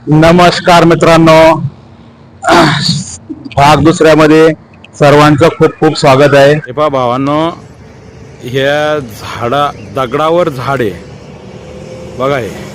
नमस्कार मित्रांनो, भाग दुसऱ्यामध्ये सर्वांचं खूप खूप स्वागत आहे. हे पहा भावांनो, ह्या दगडावर झाड आहे बघा. हे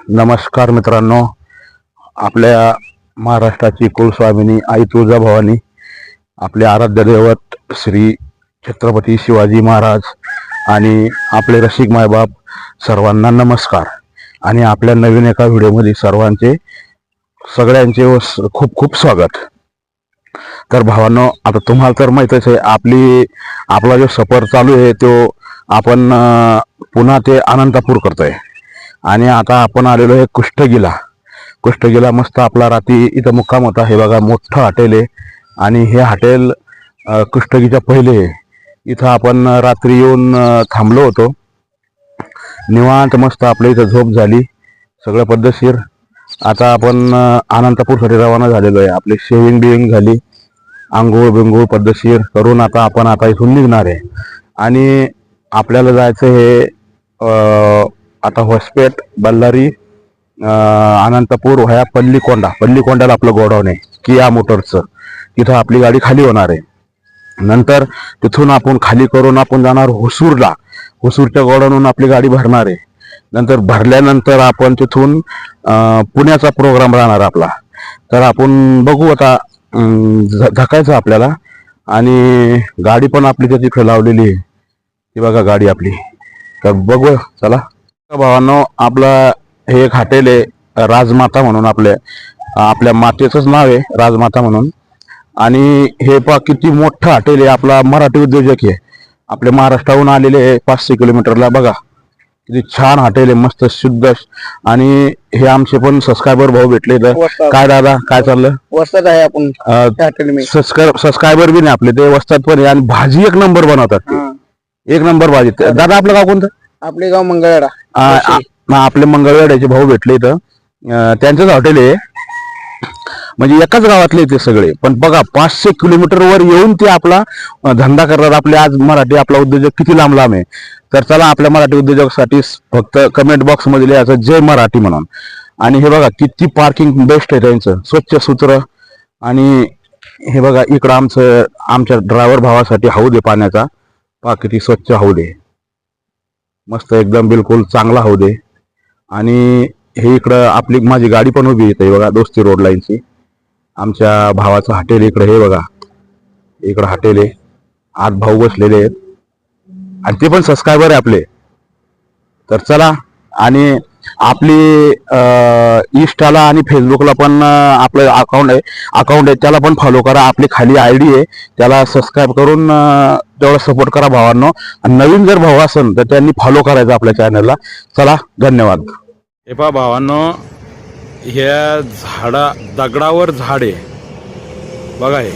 नमस्कार मित्रांनो, आपल्या महाराष्ट्राची कुलस्वामिनी आई तुळजाभवानी, आपले आराध्य दैवत श्री छत्रपती शिवाजी महाराज आणि आपले रसिक मायबाप सर्वांना नमस्कार. आणि आपल्या नवीन एका व्हिडिओमध्ये सगळ्यांचे खूप खूप स्वागत. तर भावांनो, आता तुम्हाला तर माहीतच आहे आपला जो सफर चालू आहे तो आपण पुन्हा ते अनंतपूर करतोय. आणि आता आपण आलेलो आहे कुष्ठगीला. मस्त आपला रात्री इथं मुक्काम होता. हे बघा मोठं हॉटेल आहे आणि हे हॉटेल कुष्ठगीच्या पहिले इथं आपण रात्री येऊन थांबलो होतो. निवांत मस्त आपल्या इथं झोप झाली, सगळं पद्धतशीर. आता आपण अनंतपूरसाठी रवाना झालेलो आहे. आपली शेविंग बिविंग झाली, आंघोळ बिंघोळ पद्धतशीर करून आता इथून निघणार आहे. आणि आपल्याला जायचं हे आता होसपेट, बल्लारी, अनंतपूर व्हाया पल्लीकोंडाला आपलं गोडाऊन आहे किया मोटरचं. तिथं आपली गाडी खाली होणार आहे. नंतर तिथून आपण खाली करून आपण जाणार हुसूरच्या गोडाऊनहून आपली गाडी भरणार आहे. नंतर भरल्यानंतर आपण तिथून पुण्याचा प्रोग्राम राहणार आपला. तर आपण बघू आता, धकायचं आपल्याला. आणि गाडी पण आपली त्या तिकडे लावलेली आहे, ती बघा गाडी आपली. तर बघू, चला भावांनो. आपलं हे एक हॉटेल आहे राजमाता म्हणून, आपल्या मातेचंच नाव आहे राजमाता म्हणून. आणि हे पहा किती मोठं हॉटेल आहे. आपला मराठी उद्योजक आहे, आपल्या महाराष्ट्राहून आलेले आहे 500 किलोमीटरला. बघा किती छान हॉटेल आहे, मस्त शुद्ध. आणि हे आमचे पण सबस्क्रायबर भाऊ भेटले. तर काय दादा, काय चाललं? वस्तात आहे आपण हॉटेल में. सबस्क्रायबर बी नाही आपले, ते वस्तात पण आहे. आणि भाजी एक नंबर बनवतात ते, एक नंबर भाजी. दादा आपलं गाव कोणतं? आपले गाव मंगळवेढा. आपले मंगळवेढ्याचे भाऊ भेटले इथं, त्यांचंच हॉटेल आहे. म्हणजे एकाच गावातले ते सगळे. पण बघा 500 किलोमीटर वर येऊन ते आपला धंदा करतात. आपले आज मराठी आपला उद्योजक किती लांब आहे. तर चला, आपल्या मराठी उद्योजकासाठी फक्त कमेंट बॉक्स मध्ये लिहायचं जय मराठी म्हणून. आणि हे बघा किती पार्किंग बेस्ट आहे त्यांचं, स्वच्छ सूत्र. आणि हे बघा इकडं आमच्या ड्रायव्हर भावासाठी हौद आहे पाण्याचा. पहा किती स्वच्छ हौद आहे, मस्त एकदम बिलकुल चांगला हौद आहे. आणि हे इकडं माझी गाडी पण उभी येते बघा, दोस्ती रोड लाईनची. आमच्या भावाचं हॉटेल इकडे, हे बघा इकडं हॉटेल आहे. आत भाऊ बसलेले आहेत आणि ते पण सबस्क्रायबर आहे आपले. तर चला, आणि आपली इंस्टाला आणि फेसबुकला पण आपलं अकाउंट आहे, त्याला पण फॉलो करा. आपली खाली ID आहे, त्याला सबस्क्राईब करून तेवढा सपोर्ट करा भावांनो. आणि नवीन जर भाऊ असेल तर त्यांनी फॉलो करायचं आपल्या चॅनलला. चला, धन्यवाद. हे पहा भावांनो, ह्या दगडावर झाड आहे बघा. हे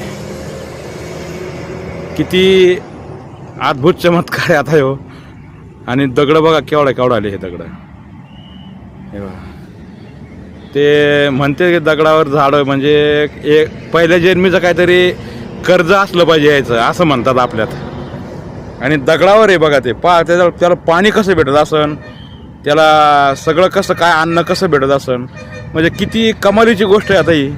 किती अद्भुत चमत्कार आहे आता हो. आणि दगड बघा केवढा आले हे दगड. हे बघा, ते म्हणते की दगडावर झाड म्हणजे एक पहिल्या जन्मीचं काहीतरी कर्ज असलं पाहिजे यायचं, असं म्हणतात आपल्यात. आणि दगडावर आहे बघा ते. त्याला पाणी कसं भेटत असन, त्याला सगळं कसं काय अन्न कसं भेटत असन, म्हणजे किती कमालीची गोष्ट आहे आता ही.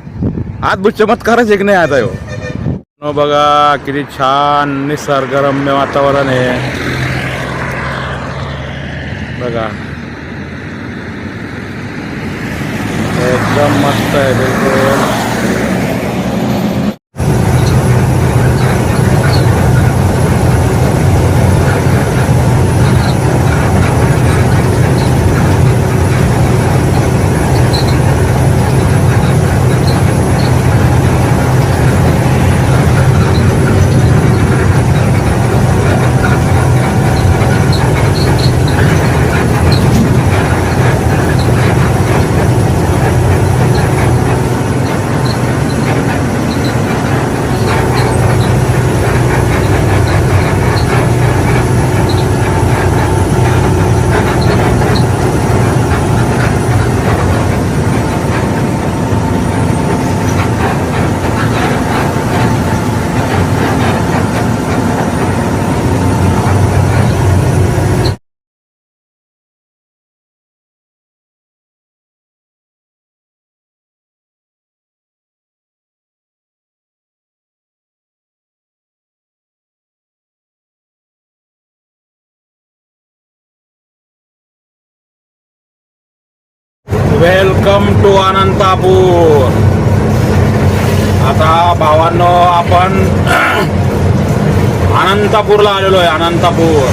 अद्भुत चमत्कारच एक नाही आता हो. बघा किती छान निसर्गरम्य वातावरण आहे बघा, एकदम मस्त आहे बिलकुल. Welcome to Anantapur. आता भावांनो आपण अनंतापूरला आलेलो आहे. अनंतापूर.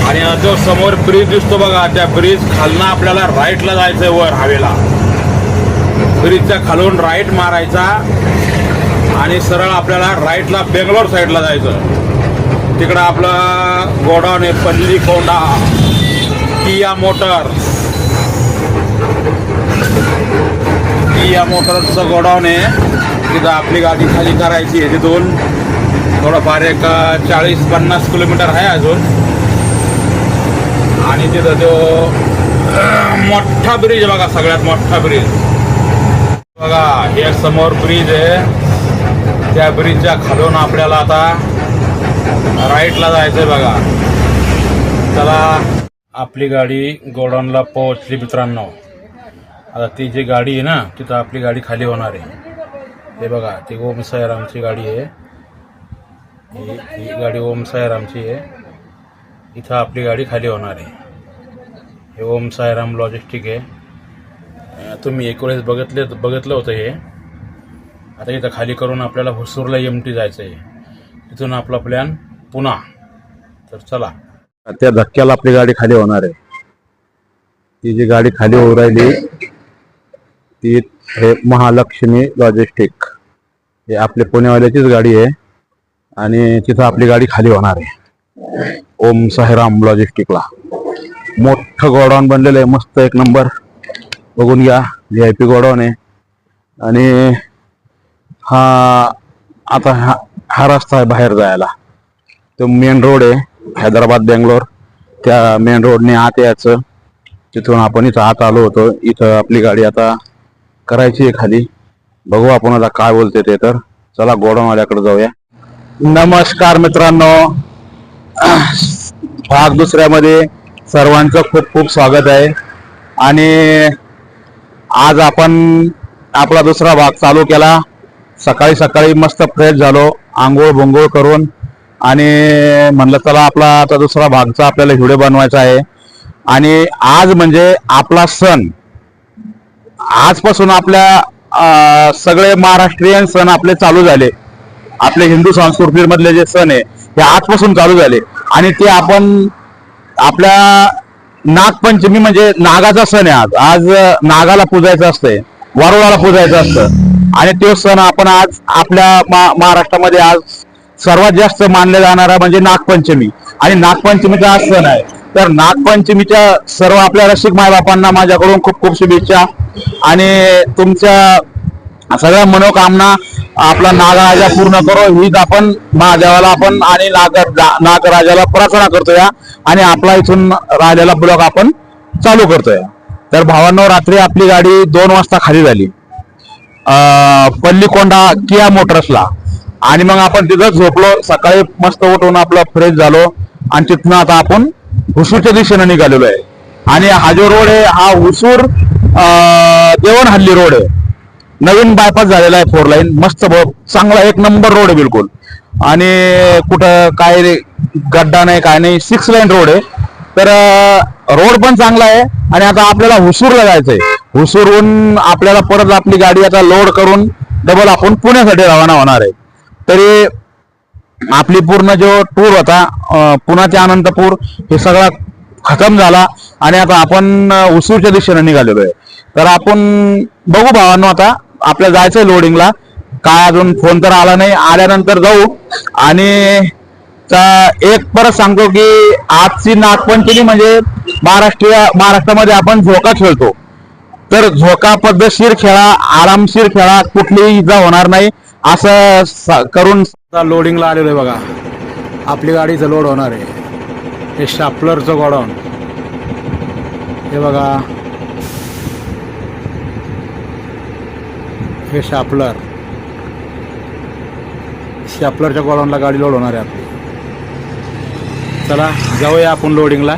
आणि जो समोर ब्रिज दिसतो बघा, त्या ब्रिज खालनं आपल्याला राईटला जायचंय वर हवेला. ब्रिजच्या खालून राईट मारायचा आणि सरळ आपल्याला राईटला बेंगलोर साईडला जायचं. तिकडं आपलं गोडाऊन आहे पल्लीकोंडा किया मोटर्स. किया मोटर्सचं गोडाऊन आहे. तिथं आपली गाडी खाली करायची आहे. तिथून थोडंफार एक 40-50 किलोमीटर आहे अजून. आणि तिथं तो मोठा ब्रिज बघा, सगळ्यात मोठा ब्रिज बघा. हे समोर ब्रिज आहे. त्या ब्रिजच्या खालून आपल्याला आता राईटला जायचंय बघा. चला, आपली गाडी गोडाऊनला पोहोचली मित्रांनो. आता ती जी गाडी आहे ना, तिथं आपली गाडी खाली होणार आहे. हे बघा, ती ओम साईरामची गाडी आहे. ही गाडी ओम साईरामची आहे. इथं आपली गाडी खाली होणार आहे. हे ओम साईराम लॉजिस्टिक आहे. तुम्ही एक वेळेस बघितलं होतं हे. आता इथं खाली करून आपल्याला हुसूरला MT जायचं आहे. तिथून आपला प्लॅन पुन्हा. तर चला, त्या धक्क्याला आपली गाडी खाली होणार आहे. ती जी गाडी खाली होऊ राहिली ती हे महालक्ष्मी लॉजिस्टिक. हे आपल्या पुण्यावाल्याचीच गाडी आहे आणि तिथं आपली गाडी खाली होणार आहे ओम साईराम लॉजिस्टिकला. मोठं गोडाऊन बनलेलं आहे, मस्त एक नंबर. बघून घ्या, VIP गोडाऊन आहे. आणि आता हा रस्ता आहे बाहेर जायला. तो मेन रोड आहे हैदराबाद बेंगलोर. त्या मेन रोडने आत यायचं. तिथून आपण इथं आत आलो होतो. इथं आपली गाडी आता करायची आहे खाली. बघू आपण आता काय बोलते ते. तर चला गोडाऊनवाल्याकडे जाऊया. नमस्कार मित्रांनो, भाग दुसऱ्यामध्ये सर्वांचं खूप खूप स्वागत आहे. आणि आज आपण आपला दुसरा भाग चालू केला. सकाळी सकाळी मस्त फ्रेश झालो, आंघोळ बोंगोळ करून. आणि म्हणलं चला आपला आता दुसरा भागचा आपल्याला व्हिडिओ बनवायचा आहे. आणि आज म्हणजे आपला सण. आजपासून आपल्या सगळे महाराष्ट्रीयन सण आपले चालू झाले. आपले हिंदू संस्कृतीमधले जे सण आहे ते आजपासून चालू झाले. आणि ते आपण आपल्या नागपंचमी म्हणजे नागाचा सण आहे. आज नागाला पूजायचं असतंय, वरुडाला पूजायचं असतं. आणि तो सण आपण आज आपल्या महाराष्ट्रामध्ये आज सर्वात जास्त मानले जाणारा म्हणजे नागपंचमी. आणि नागपंचमीचा हा सण आहे. तर नागपंचमीच्या सर्व आपल्या रसिक मायबापांना माझ्याकडून खूप खूप शुभेच्छा. आणि तुमच्या सगळ्या मनोकामना आपला नागराजा पूर्ण करो हीच आपण महादेवाला आपण आणि नागराजाला प्रार्थना करतोय. आणि आपला इथून राहिलेला ब्लॉग आपण चालू करतोय. तर भावांनो, रात्री आपली गाडी 2 वाजता खाली झाली पल्लीकोंडा किया मोटर्सला. आणि मग आपण तिथं झोपलो. सकाळी मस्त उठून आपलं फ्रेश झालो. आणि तिथनं आता आपण हुसूरच्या दिशेने निघालेलो आहे. आणि हा जो रोड आहे हा हुसूर देवणहल्ली रोड आहे. नवीन बायपास झालेला आहे 4 लाईन. मस्त चांगला एक नंबर रोड आहे बिलकुल. आणि कुठं काय गड्डा नाही काय नाही, 6 लाईन रोड आहे. तर रोड पण चांगला आहे. आणि आता आपल्याला हुसूरला जायचंय. हुसूरहून आपल्याला परत आपली गाडी आता लोड करून डबल आपण पुण्यासाठी रवाना होणार आहे. तरी आपली पूर्ण जो टूर होता पुणा ते अनंतपूर हे सगळा खतम झाला. आणि आता आपण हुसूरच्या दिशेने निघालेलो आहे. तर आपण बघू भावांनो, आता आपल्याला जायचंय लोडिंगला. काय अजून फोन तर आला नाही, आल्यानंतर जाऊ. आणि एक परत सांगतो की आजची नागपंचमी म्हणजे महाराष्ट्रामध्ये आपण झोका खेळतो. तर झोका पद्धतशीर खेळा, आरामशीर खेळा, कुठलीही इजा होणार नाही असं करून. लोडिंगला आलेलो आहे बघा. आपली गाडीचं लोड होणार आहे. हे शापलरचं गोडाऊन हे बघा. हे शापलरच्या गोडाऊनला गाडी लोड होणार आहे आपली. चला जाऊया आपण लोडिंगला.